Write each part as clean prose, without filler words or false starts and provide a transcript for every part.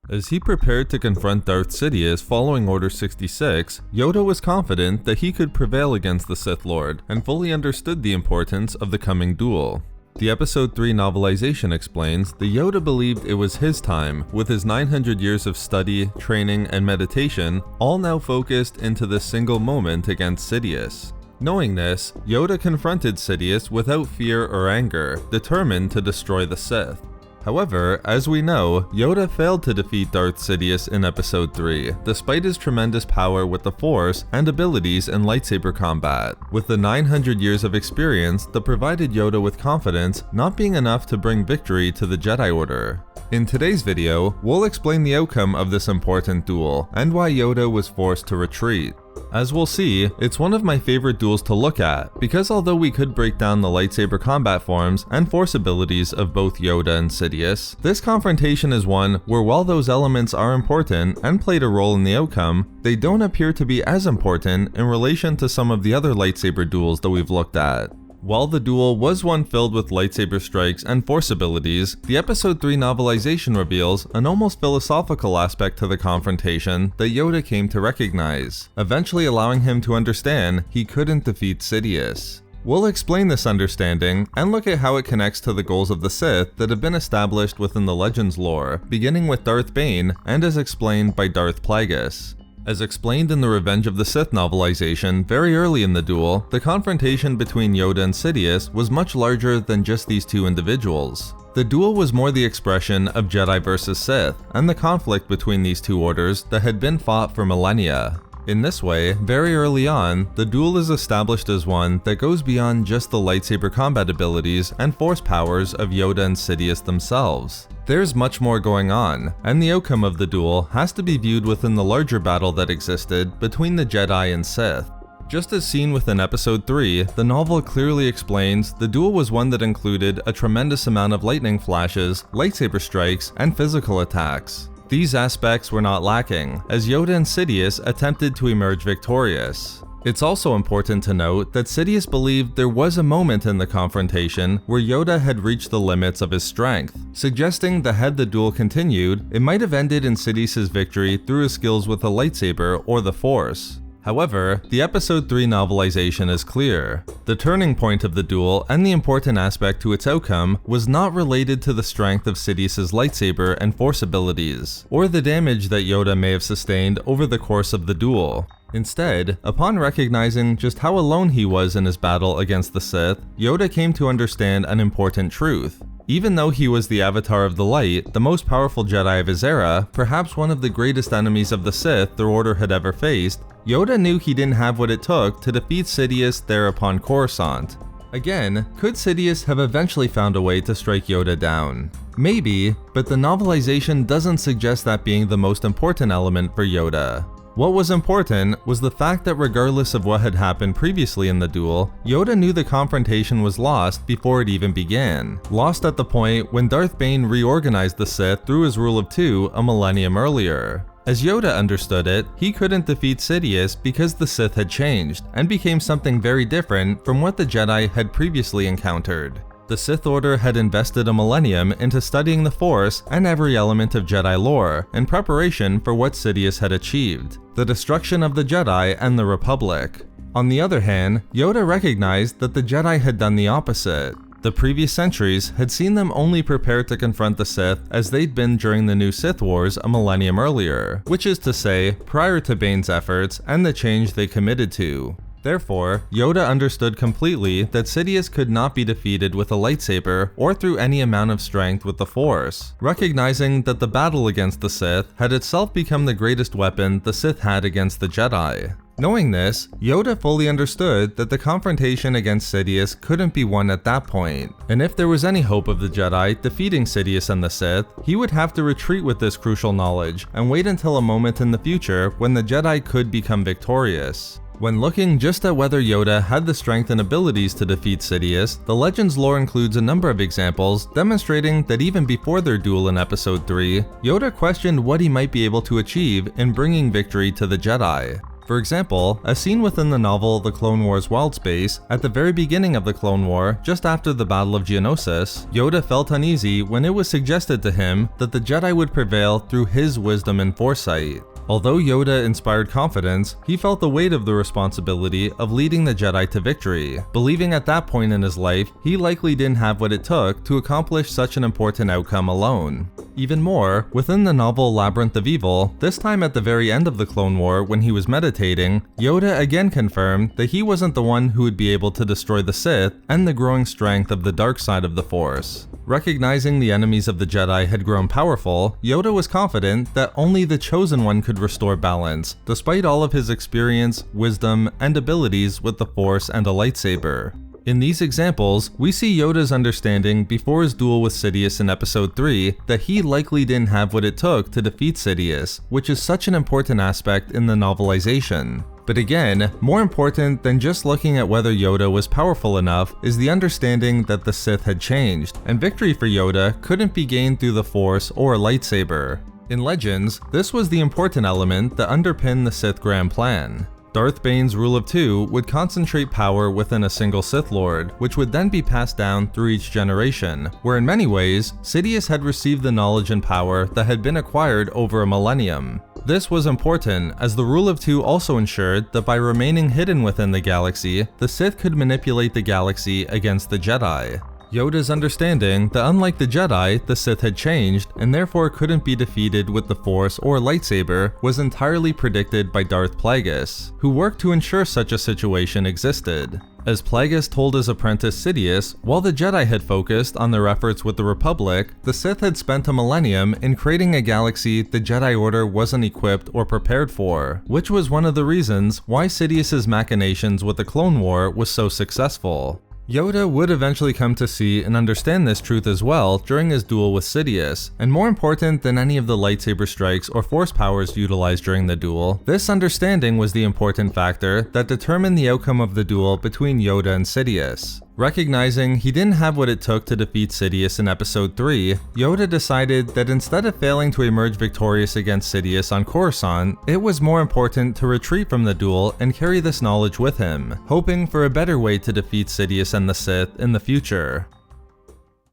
As he prepared to confront Darth Sidious following Order 66, Yoda was confident that he could prevail against the Sith Lord and fully understood the importance of the coming duel. The Episode 3 novelization explains that Yoda believed it was his time, with his 900 years of study, training, and meditation all now focused into this single moment against Sidious. Knowing this, Yoda confronted Sidious without fear or anger, determined to destroy the Sith. However, as we know, Yoda failed to defeat Darth Sidious in Episode 3, despite his tremendous power with the Force and abilities in lightsaber combat, with the 900 years of experience that provided Yoda with confidence not being enough to bring victory to the Jedi Order. In today's video, we'll explain the outcome of this important duel, and why Yoda was forced to retreat. As we'll see, it's one of my favorite duels to look at, because although we could break down the lightsaber combat forms and force abilities of both Yoda and Sidious, this confrontation is one where while those elements are important and played a role in the outcome, they don't appear to be as important in relation to some of the other lightsaber duels that we've looked at. While the duel was one filled with lightsaber strikes and force abilities, the Episode 3 novelization reveals an almost philosophical aspect to the confrontation that Yoda came to recognize, eventually allowing him to understand he couldn't defeat Sidious. We'll explain this understanding and look at how it connects to the goals of the Sith that have been established within the Legends lore, beginning with Darth Bane and as explained by Darth Plagueis. As explained in the Revenge of the Sith novelization very early in the duel, the confrontation between Yoda and Sidious was much larger than just these two individuals. The duel was more the expression of Jedi versus Sith, and the conflict between these two orders that had been fought for millennia. In this way, very early on, the duel is established as one that goes beyond just the lightsaber combat abilities and force powers of Yoda and Sidious themselves. There's much more going on, and the outcome of the duel has to be viewed within the larger battle that existed between the Jedi and Sith. Just as seen within Episode 3, the novel clearly explains the duel was one that included a tremendous amount of lightning flashes, lightsaber strikes, and physical attacks. These aspects were not lacking, as Yoda and Sidious attempted to emerge victorious. It's also important to note that Sidious believed there was a moment in the confrontation where Yoda had reached the limits of his strength, suggesting that had the duel continued, it might have ended in Sidious's victory through his skills with the lightsaber or the Force. However, the Episode 3 novelization is clear. The turning point of the duel and the important aspect to its outcome was not related to the strength of Sidious's lightsaber and Force abilities, or the damage that Yoda may have sustained over the course of the duel. Instead, upon recognizing just how alone he was in his battle against the Sith, Yoda came to understand an important truth. Even though he was the Avatar of the Light, the most powerful Jedi of his era, perhaps one of the greatest enemies of the Sith their order had ever faced, Yoda knew he didn't have what it took to defeat Sidious there upon Coruscant. Again, could Sidious have eventually found a way to strike Yoda down? Maybe, but the novelization doesn't suggest that being the most important element for Yoda. What was important was the fact that regardless of what had happened previously in the duel, Yoda knew the confrontation was lost before it even began. Lost at the point when Darth Bane reorganized the Sith through his rule of 2 a millennium earlier. As Yoda understood it, he couldn't defeat Sidious because the Sith had changed and became something very different from what the Jedi had previously encountered. The Sith Order had invested a millennium into studying the Force and every element of Jedi lore in preparation for what Sidious had achieved, the destruction of the Jedi and the Republic. On the other hand, Yoda recognized that the Jedi had done the opposite. The previous centuries had seen them only prepare to confront the Sith as they'd been during the New Sith Wars a millennium earlier, which is to say, prior to Bane's efforts and the change they committed to. Therefore, Yoda understood completely that Sidious could not be defeated with a lightsaber or through any amount of strength with the Force, recognizing that the battle against the Sith had itself become the greatest weapon the Sith had against the Jedi. Knowing this, Yoda fully understood that the confrontation against Sidious couldn't be won at that point, and if there was any hope of the Jedi defeating Sidious and the Sith, he would have to retreat with this crucial knowledge and wait until a moment in the future when the Jedi could become victorious. When looking just at whether Yoda had the strength and abilities to defeat Sidious, the Legends lore includes a number of examples demonstrating that even before their duel in Episode 3, Yoda questioned what he might be able to achieve in bringing victory to the Jedi. For example, a scene within the novel The Clone Wars Wildspace, at the very beginning of the Clone War, just after the Battle of Geonosis, Yoda felt uneasy when it was suggested to him that the Jedi would prevail through his wisdom and foresight. Although Yoda inspired confidence, he felt the weight of the responsibility of leading the Jedi to victory, believing at that point in his life he likely didn't have what it took to accomplish such an important outcome alone. Even more, within the novel Labyrinth of Evil, this time at the very end of the Clone War when he was meditating, Yoda again confirmed that he wasn't the one who would be able to destroy the Sith and the growing strength of the dark side of the Force. Recognizing the enemies of the Jedi had grown powerful, Yoda was confident that only the Chosen One could restore balance, despite all of his experience, wisdom, and abilities with the Force and a lightsaber. In these examples, we see Yoda's understanding before his duel with Sidious in Episode 3 that he likely didn't have what it took to defeat Sidious, which is such an important aspect in the novelization. But again, more important than just looking at whether Yoda was powerful enough is the understanding that the Sith had changed, and victory for Yoda couldn't be gained through the Force or a lightsaber. In Legends, this was the important element that underpinned the Sith Grand Plan. Darth Bane's Rule of Two would concentrate power within a single Sith Lord, which would then be passed down through each generation, where in many ways, Sidious had received the knowledge and power that had been acquired over a millennium. This was important, as the Rule of Two also ensured that by remaining hidden within the galaxy, the Sith could manipulate the galaxy against the Jedi. Yoda's understanding that unlike the Jedi, the Sith had changed and therefore couldn't be defeated with the Force or lightsaber was entirely predicted by Darth Plagueis, who worked to ensure such a situation existed. As Plagueis told his apprentice Sidious, while the Jedi had focused on their efforts with the Republic, the Sith had spent a millennium in creating a galaxy the Jedi Order wasn't equipped or prepared for, which was one of the reasons why Sidious's machinations with the Clone War was so successful. Yoda would eventually come to see and understand this truth as well during his duel with Sidious, and more important than any of the lightsaber strikes or force powers utilized during the duel, this understanding was the important factor that determined the outcome of the duel between Yoda and Sidious. Recognizing he didn't have what it took to defeat Sidious in Episode 3, Yoda decided that instead of failing to emerge victorious against Sidious on Coruscant, it was more important to retreat from the duel and carry this knowledge with him, hoping for a better way to defeat Sidious and the Sith in the future.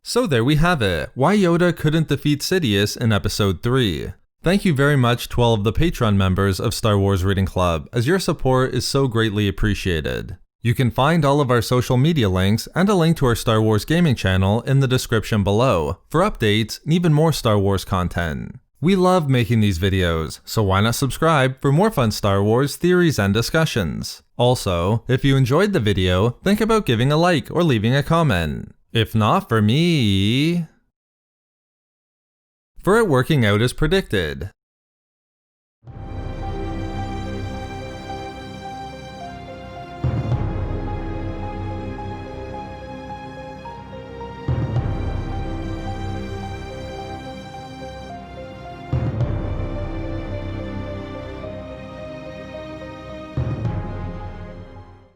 So there we have it, why Yoda couldn't defeat Sidious in Episode 3. Thank you very much to all of the Patreon members of Star Wars Reading Club, as your support is so greatly appreciated. You can find all of our social media links and a link to our Star Wars gaming channel in the description below for updates and even more Star Wars content. We love making these videos, so why not subscribe for more fun Star Wars theories and discussions. Also, if you enjoyed the video, think about giving a like or leaving a comment. If not for me... For it working out as predicted.